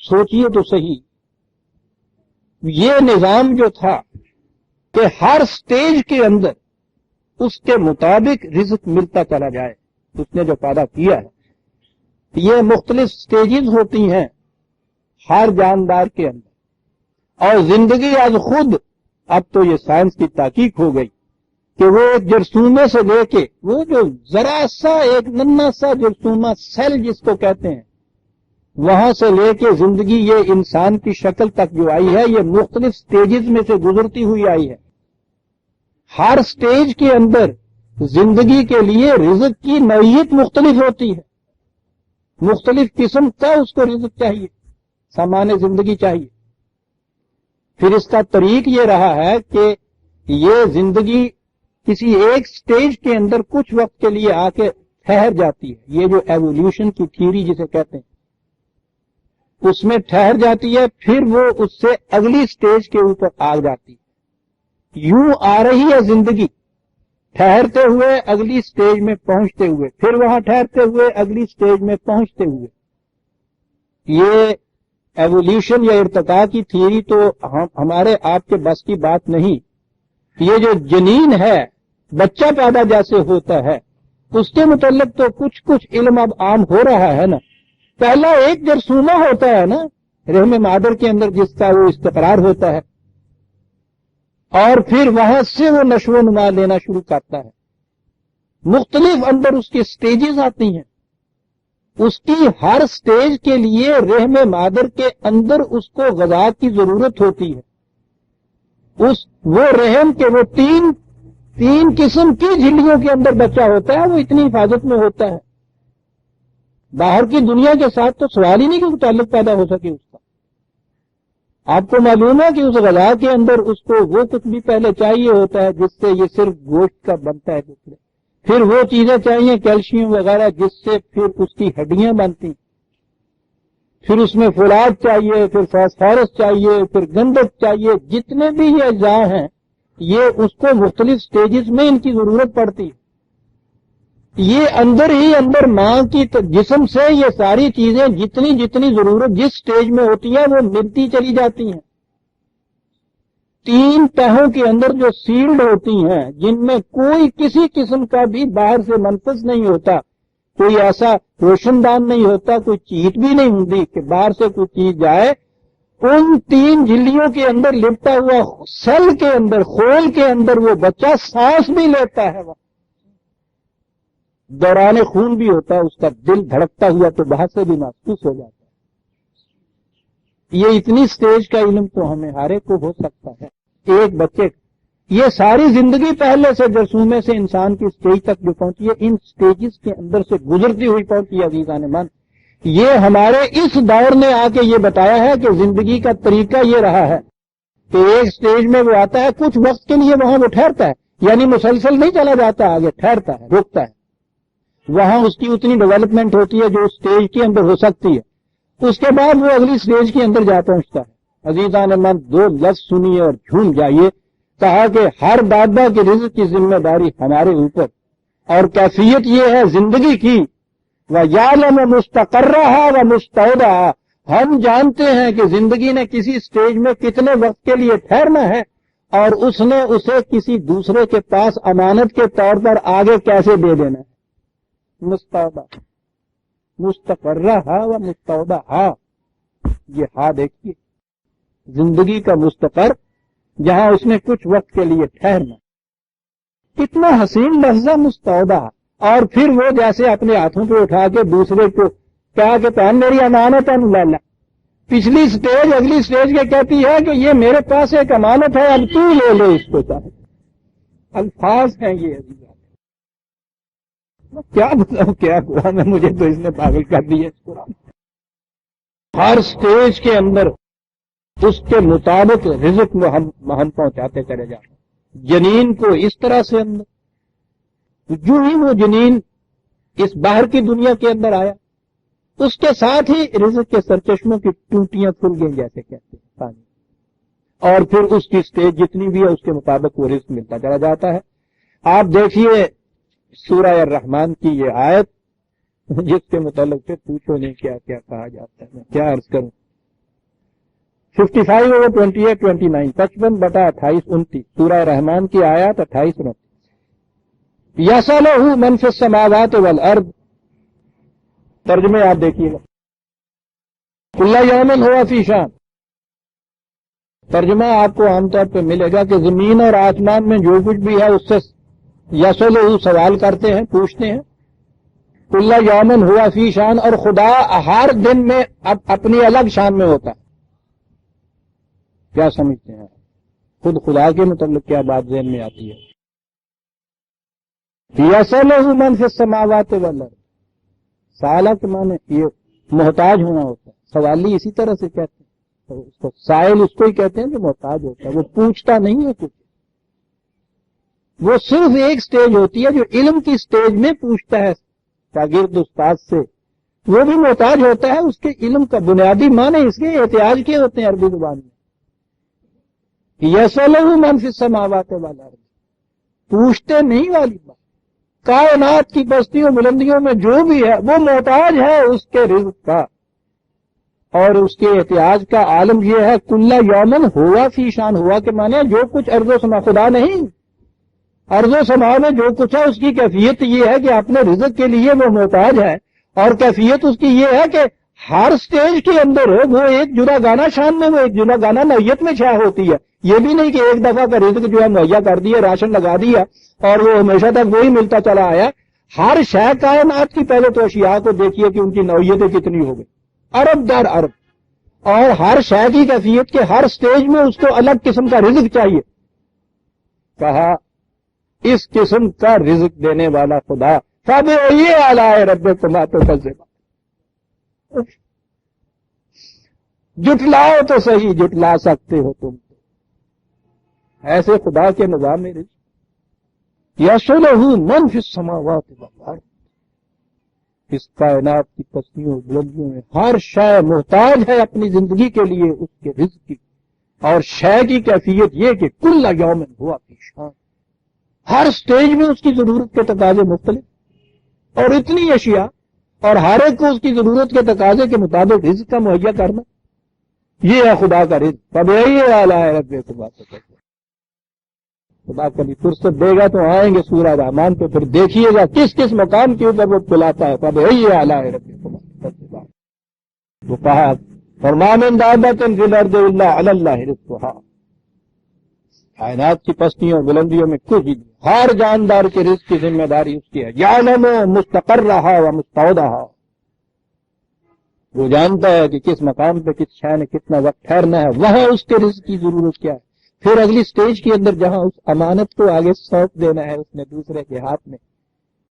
سوچئے تو صحیح، یہ نظام جو تھا کہ ہر سٹیج کے اندر اس کے مطابق رزق ملتا چلا جائے، اس نے جو پیدا کیا ہے، یہ مختلف سٹیجز ہوتی ہیں ہر جاندار کے اندر، اور زندگی از خود اب تو یہ سائنس کی تحقیق ہو گئی کہ وہ جرثومے سے لے کے وہ جو ذرا سا ایک ننا سا جرثومہ سیل جس کو کہتے ہیں، وہاں سے لے کے زندگی یہ انسان کی شکل تک جو آئی ہے، یہ مختلف سٹیجز میں سے گزرتی ہوئی آئی ہے۔ ہر سٹیج کے اندر زندگی کے لیے رزق کی نوعیت مختلف ہوتی ہے، مختلف قسم کا اس کو رزق چاہیے، سامان زندگی چاہیے۔ پھر اس کا طریق یہ رہا ہے کہ یہ زندگی کسی ایک سٹیج کے اندر کچھ وقت کے لیے آ کے ٹھہر جاتی ہے، یہ جو ایوولوشن کی تھیوری جسے کہتے ہیں، اس میں ٹھہر جاتی ہے، پھر وہ اس سے اگلی سٹیج کے اوپر آ جاتی ہے۔ یوں آ رہی ہے زندگی، ٹھہرتے ہوئے اگلی سٹیج میں پہنچتے ہوئے، پھر وہاں ٹھہرتے ہوئے اگلی سٹیج میں پہنچتے ہوئے۔ یہ ایوولوشن یا ارتقاء کی تھیوری تو ہمارے آپ کے بس کی بات نہیں۔ یہ جو جنین ہے، بچہ پیدا جیسے ہوتا ہے، اس کے متعلق تو کچھ علم اب عام ہو رہا ہے نا۔ پہلا ایک جرثومہ ہوتا ہے نا رحم مادر کے اندر جس کا وہ استقرار ہوتا ہے، اور پھر وہاں سے وہ نشو و نما لینا شروع کرتا ہے۔ مختلف اندر اس کی سٹیجز آتی ہیں، اس کی ہر سٹیج کے لیے رحم مادر کے اندر اس کو غذا کی ضرورت ہوتی ہے۔ وہ رحم کے وہ تین قسم کی جھلیوں کے اندر بچہ ہوتا ہے، وہ اتنی حفاظت میں ہوتا ہے، باہر کی دنیا کے ساتھ تو سوال ہی نہیں کہ تعلق پیدا ہو سکے اس کا۔ آپ کو معلوم ہے کہ اس غذا کے اندر اس کو وہ کچھ بھی پہلے چاہیے ہوتا ہے جس سے یہ صرف گوشت کا بنتا ہے، پھر وہ چیزیں چاہیے کیلشیم وغیرہ جس سے پھر اس کی ہڈیاں بنتی، پھر اس میں فولاد چاہیے، پھر فاسفورس چاہیے، پھر گندک چاہیے، جتنے بھی یہ اجزاء ہیں یہ اس کو مختلف سٹیجز میں ان کی ضرورت پڑتی ہے۔ یہ اندر ہی اندر ماں کی جسم سے یہ ساری چیزیں جتنی ضرورت جس سٹیج میں ہوتی ہے وہ ملتی چلی جاتی ہیں۔ 3 تہوں کے اندر جو سیلڈ ہوتی ہیں، جن میں کوئی کسی قسم کا بھی باہر سے منفذ نہیں ہوتا، کوئی ایسا روشن دان نہیں ہوتا، کوئی چیٹ بھی نہیں ہوتی کہ باہر سے کوئی چیز جائے، ان 3 جھلیوں کے اندر لپٹا ہوا سیل کے اندر، خول کے اندر وہ بچہ سانس بھی لیتا ہے، دوران خون بھی ہوتا ہے، اس کا دل دھڑکتا ہوا تو باہر سے بھی محسوس ہو جاتا ہے۔ یہ اتنی سٹیج کا علم تو ہمیں ہر ایک کو ہو سکتا ہے ایک بچے۔ یہ ساری زندگی پہلے سے جرثومے سے انسان کی سٹیج تک جو پہنچی ہے، ان سٹیجز کے اندر سے گزرتی ہوئی پہنچی ہے عزیزان من۔ یہ ہمارے اس دور نے آ کے یہ بتایا ہے کہ زندگی کا طریقہ یہ رہا ہے کہ ایک سٹیج میں وہ آتا ہے، کچھ وقت کے لیے وہاں وہ ٹھہرتا ہے، یعنی مسلسل نہیں چلا جاتا، آگے ٹھہرتا ہے، رکتا ہے، وہاں اس کی اتنی ڈیولپمنٹ ہوتی ہے جو اس سٹیج کے اندر ہو سکتی ہے، اس کے بعد وہ اگلی سٹیج کے اندر جا پہنچتا ہے۔ عزیزان من، 2 لفظ سنیے اور جھوم جائیے۔ کہا کہ ہر دادا کے رزق کی ذمہ داری ہمارے اوپر، اور کیفیت یہ ہے زندگی کی، وَيَعْلَمُ مُسْتَقَرَّهَا وَمُسْتَوْدَعَهَا، ہم جانتے ہیں کہ زندگی نے کسی سٹیج میں کتنے وقت کے لیے ٹھہرنا ہے، اور اس نے اسے کسی دوسرے کے پاس امانت کے طور پر آگے کیسے دے دینا ہے۔ مستقرہ و مستودع، یہ ہاں دیکھیے، زندگی کا مستقر جہاں اس نے کچھ وقت کے لیے ٹھہرنا، کتنا حسین لفظ مستودع، اور پھر وہ جیسے اپنے ہاتھوں پہ اٹھا کے دوسرے کو کہا کہ پہن میری امانت ہے لالا، پچھلی سٹیج اگلی سٹیج کے کہتی ہے کہ یہ میرے پاس ایک امانت ہے، اب تو لے لے اس کو چاہے۔ الفاظ ہیں یہ عزیزان، کیا بتاؤں کیا قرآن ہے، مجھے تو اس نے پاگل کر دیا اس قرآن۔ ہر سٹیج کے اندر اس کے مطابق رزق میں ہم پہنچاتے چلے جاتے ہیں۔ جنین کو اس طرح سے اندر، جو ہی وہ جنین اس باہر کی دنیا کے اندر آیا، اس کے ساتھ ہی رزق کے سرچشموں کی ٹوٹیاں کھل گئیں جیسے کہتے ہیں پانی، اور پھر اس کی سٹیج جتنی بھی ہے اس کے مطابق وہ رزق ملتا چلا جاتا ہے۔ آپ دیکھیے سورہ الرحمن کی یہ آیت جس کے متعلق سے پوچھو نہیں کیا کیا کہا جاتا ہے، میں کیا عرض کروں۔ 55/28-29 55/28-29 سورہ رحمان کی آیات 28-29 یسألہ من فی السماوات والارض. ترجمے آپ دیکھیے گا. کل یوم ہوا فی شان. ترجمہ آپ کو عام طور پہ ملے گا کہ زمین اور آسمان میں جو کچھ بھی ہے اس سے یسألہ سوال کرتے ہیں، پوچھتے ہیں. کل یوم ہوا فی شان، اور خدا ہر دن میں اپنی الگ شان میں ہوتا ہے. کیا سمجھتے ہیں خود خدا کے متعلق کیا بات ذہن میں آتی ہے؟ یسألہ من فی السماوات والارض. سالہ کے معنی یہ محتاج ہونا ہوتا ہے. سوالی اسی طرح سے کہتے ہیں، اس کو سائل اس کو ہی کہتے ہیں جو محتاج ہوتا ہے. وہ پوچھتا نہیں ہے کچھ، وہ صرف ایک سٹیج ہوتی ہے جو علم کی سٹیج میں پوچھتا ہے شاگرد استاد سے. وہ بھی محتاج ہوتا ہے. اس کے علم کا بنیادی معنی اس کے احتیاج کے ہوتے ہیں عربی زبان میں. یسألہ من فی السماوات والارض، پوچھتے نہیں والی بات. کائنات کی بستیوں بلندیوں میں جو بھی ہے وہ محتاج ہے اس کے رزق کا اور اس کے احتیاج کا. عالم یہ ہے کل یومن ہوا فی شان. ہوا کے معنی جو کچھ ارض و سما، خدا نہیں. ارض و سما میں جو کچھ ہے اس کی کیفیت یہ ہے کہ اپنے رزق کے لیے وہ محتاج ہے، اور کیفیت اس کی یہ ہے کہ ہر سٹیج کے اندر وہ ایک جدا گانا شان میں، وہ ایک جدا گانا نوعیت میں چھایا ہوتی ہے. یہ بھی نہیں کہ ایک دفعہ کا رزق جو ہے مہیا کر دیا، راشن لگا دیا اور وہ ہمیشہ تک وہی ملتا چلا آیا. ہر شے کائنات کی پہلے تو اشیاء کو دیکھیے کہ ان کی نوعیتیں کتنی ہو گئی، ارب در ارب. اور ہر شے کی کیفیت کے ہر سٹیج میں اس کو الگ قسم کا رزق چاہیے. کہا اس قسم کا رزق دینے والا خدا فَبِأَيِّ آلَاءِ رَبِّكُمَا تُكَذِّبَانِ. جٹلاؤ تو صحیح، جٹلا سکتے ہو تم. ایسے خدا کے نظام میں یسألہ من فی السماوات والارض. اس کائنات کی پستیوں بلندیوں میں ہر شے محتاج ہے اپنی زندگی کے لیے اس کے رزق کی. اور شے کی کیفیت یہ کہ کل یوم ہوا فی شان. ہر سٹیج میں اس کی ضرورت کے تقاضے مختلف، اور اتنی اشیاء، اور ہر ایک کو اس کی ضرورت کے تقاضے کے مطابق رزق کا مہیا کرنا. یہ ہے خدا کا رزق. فَبِأَيِّ آلَاءِ رَبِّكُمَا تُكَذِّبَانِ. خدا کبھی فرصت دے گا تو آئیں گے سورہ رحمان پہ، پھر دیکھیے گا کس کس مقام کے اوپر وہ بلاتا ہے. فَبِأَيِّ آلَاءِ رَبِّكُمَا تُكَذِّبَانِ. وہ کہا وَمَا مِن دَابَّةٍ فِي الْأَرْضِ إِلَّا عَلَى اللَّهِ رِزْقُهَا. کائنات کی پستیوں بلندیوں میں کچھ بھی، ہر جاندار کے رزق کی ذمہ داری اس کی ہے. یعلم مستقرها ومستودعها. وہ جانتا ہے کہ کس مقام پہ کس شے نے کتنا وقت ٹھہرنا ہے، وہاں اس کے رزق کی ضرورت کیا ہے. پھر اگلی سٹیج کے اندر جہاں اس امانت کو آگے سونپ دینا ہے اس نے دوسرے کے ہاتھ میں،